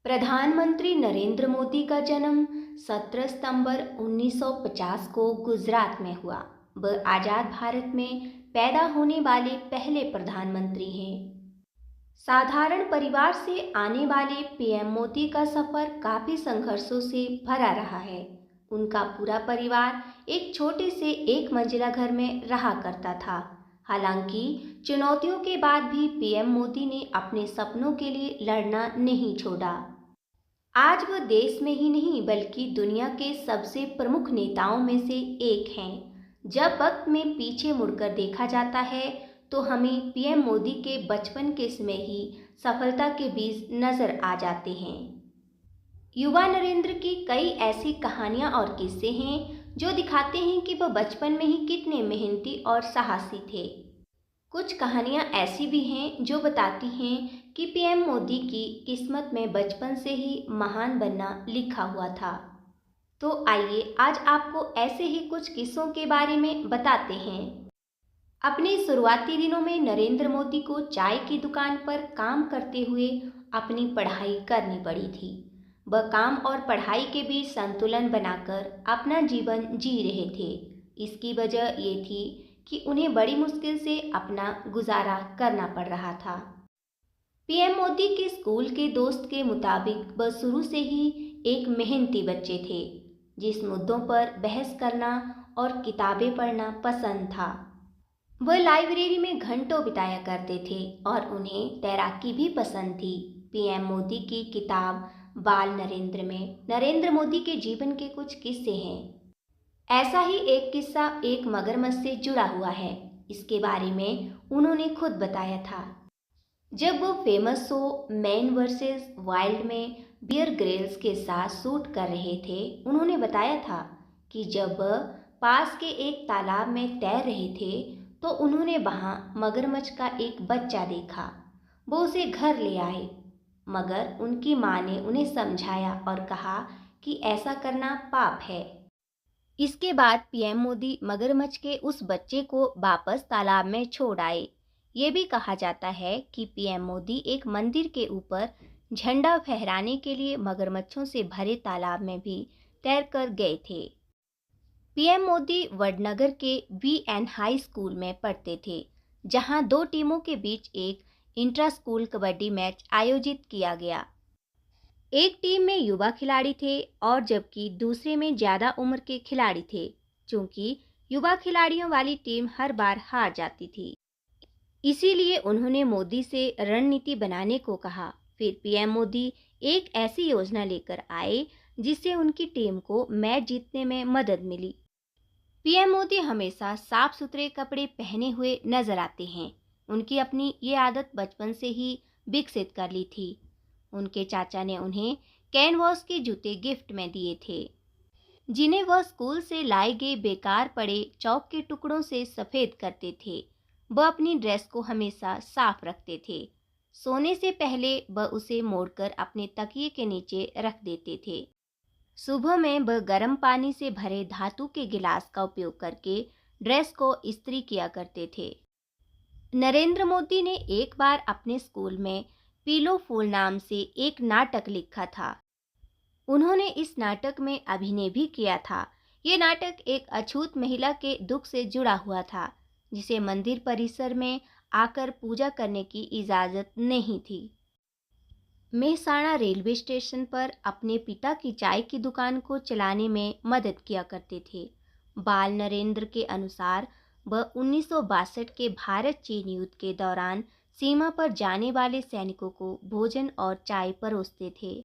प्रधानमंत्री नरेंद्र मोदी का जन्म 17 सितंबर 1950 को गुजरात में हुआ। वह आज़ाद भारत में पैदा होने वाले पहले प्रधानमंत्री हैं। साधारण परिवार से आने वाले पीएम मोदी का सफर काफी संघर्षों से भरा रहा है। उनका पूरा परिवार एक छोटे से एक मंजिला घर में रहा करता था। हालांकि चुनौतियों के बाद भी पीएम मोदी ने अपने सपनों के लिए लड़ना नहीं छोड़ा। आज वह देश में ही नहीं बल्कि दुनिया के सबसे प्रमुख नेताओं में से एक हैं। जब वक्त में पीछे मुड़कर देखा जाता है तो हमें पीएम मोदी के बचपन के समय ही सफलता के बीज नजर आ जाते हैं। युवा नरेंद्र की कई ऐसी कहानियां और किस्से हैं जो दिखाते हैं कि वह बचपन में ही कितने मेहनती और साहसी थे। कुछ कहानियां ऐसी भी हैं जो बताती हैं कि पीएम मोदी की किस्मत में बचपन से ही महान बनना लिखा हुआ था। तो आइए आज आपको ऐसे ही कुछ किस्सों के बारे में बताते हैं। अपने शुरुआती दिनों में नरेंद्र मोदी को चाय की दुकान पर काम करते हुए अपनी पढ़ाई करनी पड़ी थी। वह काम और पढ़ाई के बीच संतुलन बनाकर अपना जीवन जी रहे थे। इसकी वजह ये थी कि उन्हें बड़ी मुश्किल से अपना गुजारा करना पड़ रहा था। पीएम मोदी के स्कूल के दोस्त के मुताबिक वह शुरू से ही एक मेहनती बच्चे थे, जिस मुद्दों पर बहस करना और किताबें पढ़ना पसंद था। वह लाइब्रेरी में घंटों बिताया करते थे और उन्हें तैराकी भी पसंद थी। पीएम मोदी की किताब बाल नरेंद्र में नरेंद्र मोदी के जीवन के कुछ किस्से हैं। ऐसा ही एक किस्सा एक मगरमच्छ से जुड़ा हुआ है। इसके बारे में उन्होंने खुद बताया था। जब वो famous show man versus wild में बियर ग्रिल्स के साथ शूट कर रहे थे, उन्होंने बताया था कि जब वह पास के एक तालाब में तैर रहे थे तो उन्होंने वहां मगरमच्छ का एक बच्चा देखा। वो उसे घर ले आए, मगर उनकी माँ ने उन्हें समझाया और कहा कि ऐसा करना पाप है। इसके बाद पीएम मोदी मगरमच्छ के उस बच्चे को वापस तालाब में छोड़ आए। ये भी कहा जाता है कि पीएम मोदी एक मंदिर के ऊपर झंडा फहराने के लिए मगरमच्छों से भरे तालाब में भी तैरकर गए थे। पीएम मोदी वडनगर के वीएन हाई स्कूल में पढ़ते थे, जहां दो टीमों के बीच एक इंट्रा स्कूल कबड्डी मैच आयोजित किया गया। एक टीम में युवा खिलाड़ी थे और जबकि दूसरे में ज़्यादा उम्र के खिलाड़ी थे। चूंकि युवा खिलाड़ियों वाली टीम हर बार हार जाती थी, इसीलिए उन्होंने मोदी से रणनीति बनाने को कहा। फिर पीएम मोदी एक ऐसी योजना लेकर आए जिससे उनकी टीम को मैच जीतने में मदद मिली। पीएम मोदी हमेशा साफ सुथरे कपड़े पहने हुए नजर आते हैं। उनकी अपनी ये आदत बचपन से ही विकसित कर ली थी। उनके चाचा ने उन्हें कैनवास के जूते गिफ्ट में दिए थे, जिन्हें वह स्कूल से लाए गए बेकार पड़े चौक के टुकड़ों से सफ़ेद करते थे। वह अपनी ड्रेस को हमेशा साफ रखते थे। सोने से पहले वह उसे मोड़कर अपने तकिए के नीचे रख देते थे। सुबह में वह गर्म पानी से भरे धातु के गिलास का उपयोग करके ड्रेस को इस्त्री किया करते थे। नरेंद्र मोदी ने एक बार अपने स्कूल में पीलो फूल नाम से एक नाटक लिखा था। उन्होंने इस नाटक में अभिनय भी किया था। ये नाटक एक अछूत महिला के दुख से जुड़ा हुआ था, जिसे मंदिर परिसर में आकर पूजा करने की इजाज़त नहीं थी। मेहसाणा रेलवे स्टेशन पर अपने पिता की चाय की दुकान को चलाने में मदद किया करते थे। बाल नरेंद्र के अनुसार वह 1962 के भारत चीन युद्ध के दौरान सीमा पर जाने वाले सैनिकों को भोजन और चाय परोसते थे।